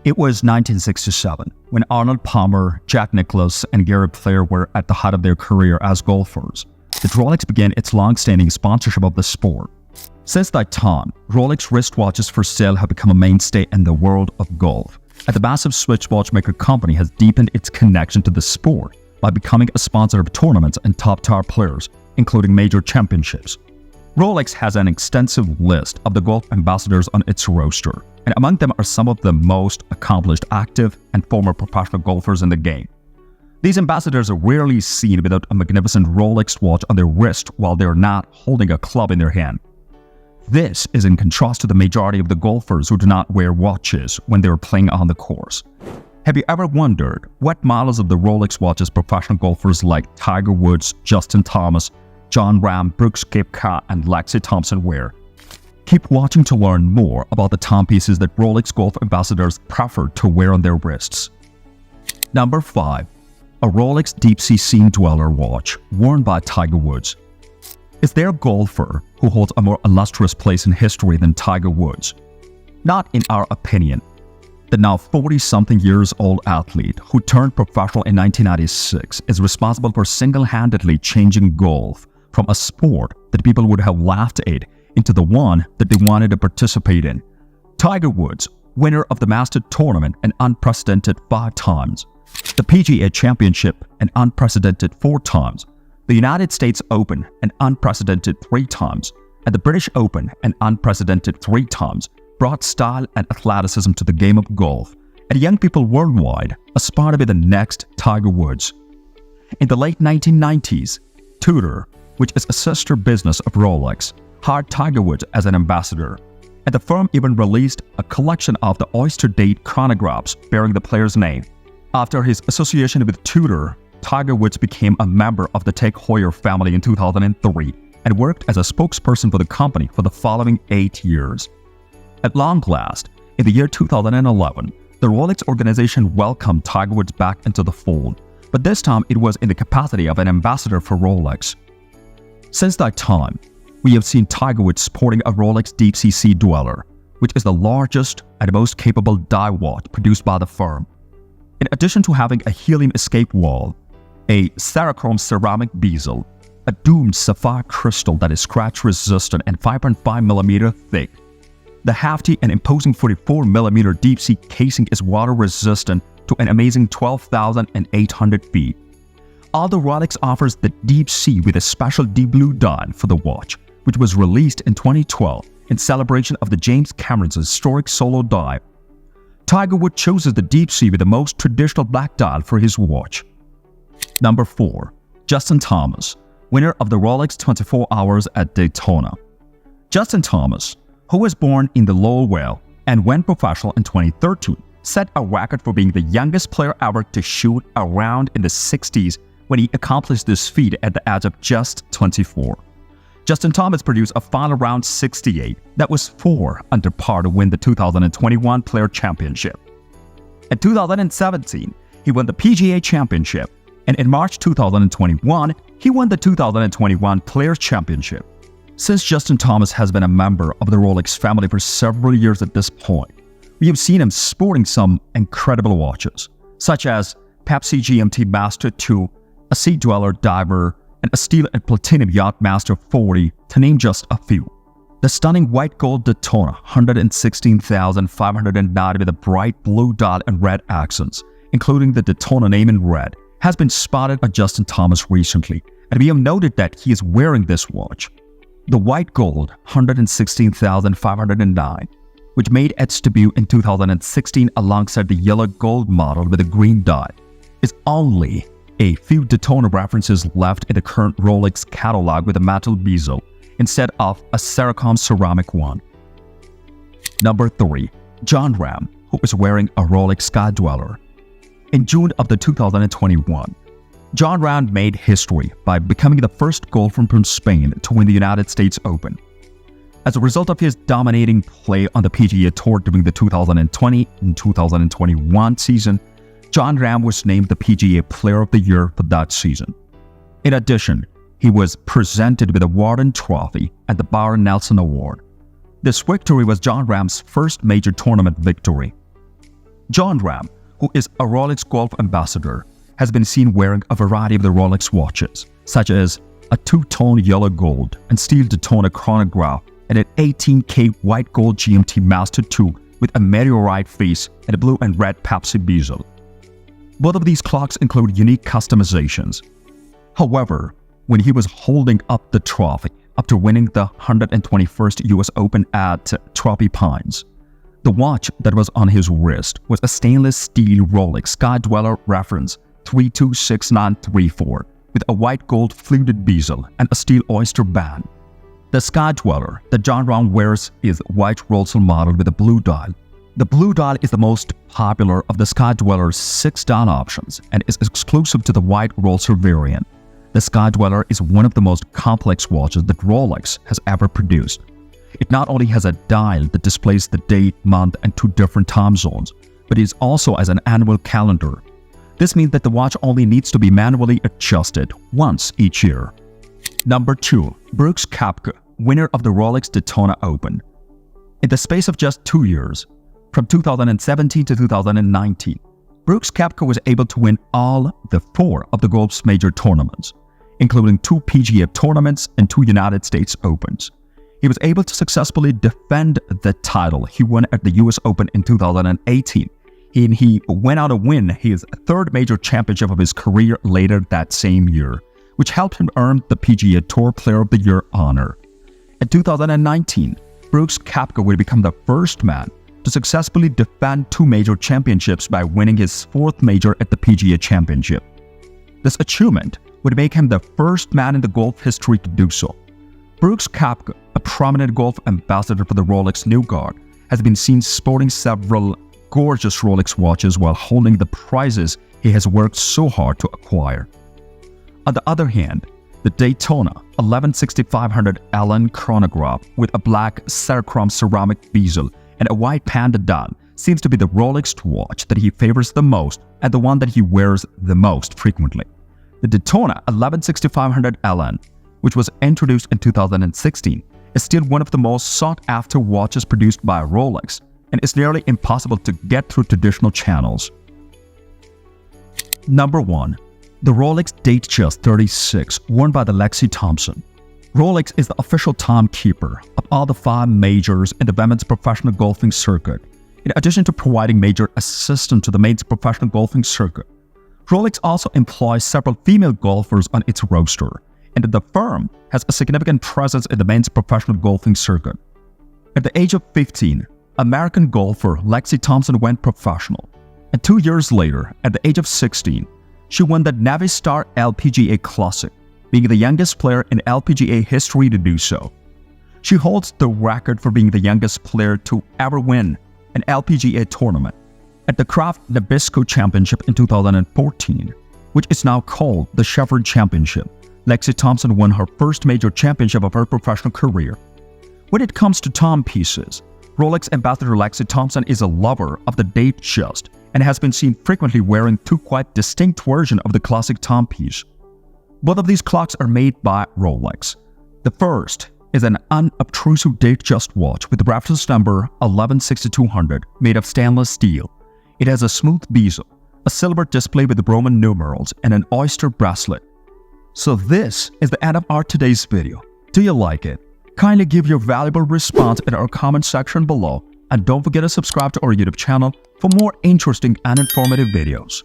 It was 1967 when Arnold Palmer, Jack Nicklaus, and Gary Player were at the height of their career as golfers that Rolex began its long-standing sponsorship of the sport. Since that time, Rolex wristwatches for sale have become a mainstay in the world of golf, and the massive Swiss watchmaker company has deepened its connection to the sport by becoming a sponsor of tournaments and top-tier players, including major championships. Rolex has an extensive list of the Golf Ambassadors on its roster, and among them are some of the most accomplished active and former professional golfers in the game. These ambassadors are rarely seen without a magnificent Rolex watch on their wrist while they are not holding a club in their hand. This is in contrast to the majority of the golfers who do not wear watches when they are playing on the course. Have you ever wondered what models of the Rolex watches professional golfers like Tiger Woods, Justin Thomas, Jon Rahm, Brooks Koepka, and Lexi Thompson wear? Keep watching to learn more about the timepieces that Rolex Golf Ambassadors prefer to wear on their wrists. Number 5. A Rolex Deep Sea Scene Dweller watch worn by Tiger Woods. Is there a golfer who holds a more illustrious place in history than Tiger Woods? Not in our opinion. The now 40-something-years-old athlete who turned professional in 1996 is responsible for single-handedly changing golf from a sport that people would have laughed at into the one that they wanted to participate in. Tiger Woods, winner of the Masters tournament an unprecedented 5 times, the PGA Championship an unprecedented 4 times, the United States Open an unprecedented 3 times, and the British Open an unprecedented 3 times, brought style and athleticism to the game of golf, and young people worldwide aspire to be the next Tiger Woods. In the late 1990s, Tudor, which is a sister business of Rolex, hired Tiger Woods as an ambassador, and the firm even released a collection of the Oyster Date chronographs bearing the player's name. After his association with Tudor, Tiger Woods became a member of the Tag Heuer family in 2003 and worked as a spokesperson for the company for the following 8 years. At long last, in the year 2011, the Rolex organization welcomed Tiger Woods back into the fold, but this time it was in the capacity of an ambassador for Rolex. Since that time, we have seen Tiger Woods sporting a Rolex Deep Sea Sea Dweller, which is the largest and most capable dive watch produced by the firm. In addition to having a helium escape wall, a Cerachrome ceramic bezel, a domed sapphire crystal that is scratch-resistant and 5.5mm thick, the hefty and imposing 44mm deep sea casing is water-resistant to an amazing 12,800 feet. Although Rolex offers the deep sea with a special deep blue dial for the watch, which was released in 2012 in celebration of the James Cameron's historic solo dive, Tiger Woods chooses the deep sea with the most traditional black dial for his watch. Number 4. Justin Thomas, winner of the Rolex 24 Hours at Daytona. Justin Thomas, who was born in the Lowell Vale and went professional in 2013, set a record for being the youngest player ever to shoot a round in the 60s when he accomplished this feat at the age of just 24. Justin Thomas produced a final round 68 that was 4 under par to win the 2021 Player Championship. In 2017, he won the PGA Championship, and in March 2021, he won the 2021 Players Championship. Since Justin Thomas has been a member of the Rolex family for several years at this point, we have seen him sporting some incredible watches, such as Pepsi GMT Master 2, a Sea Dweller Diver, and a Steel and Platinum Yachtmaster 40, to name just a few. The stunning white gold Daytona 116,590 with a bright blue dial and red accents, including the Daytona name in red, has been spotted on Justin Thomas recently, and we have noted that he is wearing this watch. The white gold 116,509, which made its debut in 2016 alongside the yellow gold model with a green dial, is only a few Daytona references left in the current Rolex catalog with a metal bezel instead of a Cerachrome ceramic one. Number 3. Jon Rahm, who is wearing a Rolex Sky Dweller. In June of the 2021, Jon Rahm made history by becoming the first golfer from Spain to win the United States Open. As a result of his dominating play on the PGA Tour during the 2020 and 2021 season, Jon Rahm was named the PGA Player of the Year for that season. In addition, he was presented with a Warden Trophy and the Byron Nelson Award. This victory was Jon Rahm's first major tournament victory. John Ram, who is a Rolex Golf Ambassador, has been seen wearing a variety of the Rolex watches, such as a two-tone yellow gold and steel Daytona chronograph and an 18K white gold GMT Master 2 with a meteorite face and a blue and red Pepsi bezel. Both of these clocks include unique customizations. However, when he was holding up the trophy after winning the 121st US Open at Trolley Pines, the watch that was on his wrist was a stainless steel Rolex Sky Dweller reference 326934 with a white gold fluted bezel and a steel oyster band. The Sky Dweller that John Ram wears is white Rolex model with a blue dial. The blue dial is the most popular of the Sky Dweller's 6 dial options and is exclusive to the white Rolex variant. The Sky Dweller is one of the most complex watches that Rolex has ever produced. It not only has a dial that displays the date, month, and 2 different time zones, but it also has an annual calendar. This means that the watch only needs to be manually adjusted once each year. Number 2. Brooks Koepka, winner of the Rolex Daytona Open. In the space of just 2 years, from 2017 to 2019, Brooks Koepka was able to win all 4 of the golf's major tournaments, including 2 PGA tournaments and 2 United States Opens. He was able to successfully defend the title he won at the US Open in 2018, and he went on to win his 3rd major championship of his career later that same year, which helped him earn the PGA Tour Player of the Year honor. In 2019, Brooks Koepka would become the first man to successfully defend 2 major championships by winning his 4th major at the PGA Championship. This achievement would make him the first man in the golf history to do so. Brooks Koepka, a prominent golf ambassador for the Rolex New Guard, has been seen sporting several gorgeous Rolex watches while holding the prizes he has worked so hard to acquire. On the other hand, the Daytona 116500 Allen chronograph with a black Cerachrom ceramic bezel and a white panda dial seems to be the Rolex watch that he favors the most and the one that he wears the most frequently. The Daytona 116500 Allen, which was introduced in 2016, is still one of the most sought-after watches produced by Rolex and is nearly impossible to get through traditional channels. Number 1. The Rolex Datejust 36, worn by the Lexi Thompson. Rolex is the official timekeeper of all the 5 majors in the women's professional golfing circuit. In addition to providing major assistance to the men's professional golfing circuit, Rolex also employs several female golfers on its roster, and the firm has a significant presence in the men's professional golfing circuit. At the age of 15, American golfer Lexi Thompson went professional, and 2 years later, at the age of 16, she won the Navistar LPGA Classic, being the youngest player in LPGA history to do so. She holds the record for being the youngest player to ever win an LPGA tournament. At the Kraft Nabisco Championship in 2014, which is now called the Chevron Championship, Lexi Thompson won her first major championship of her professional career. When it comes to timepieces, Rolex Ambassador Lexi Thompson is a lover of the Datejust and has been seen frequently wearing 2 quite distinct versions of the classic timepiece. Both of these clocks are made by Rolex. The first is an unobtrusive Datejust watch with reference number 116200 made of stainless steel. It has a smooth bezel, a silver display with Roman numerals, and an oyster bracelet. So this is the end of our today's video. Do you like it? Kindly give your valuable response in our comment section below, and don't forget to subscribe to our YouTube channel for more interesting and informative videos.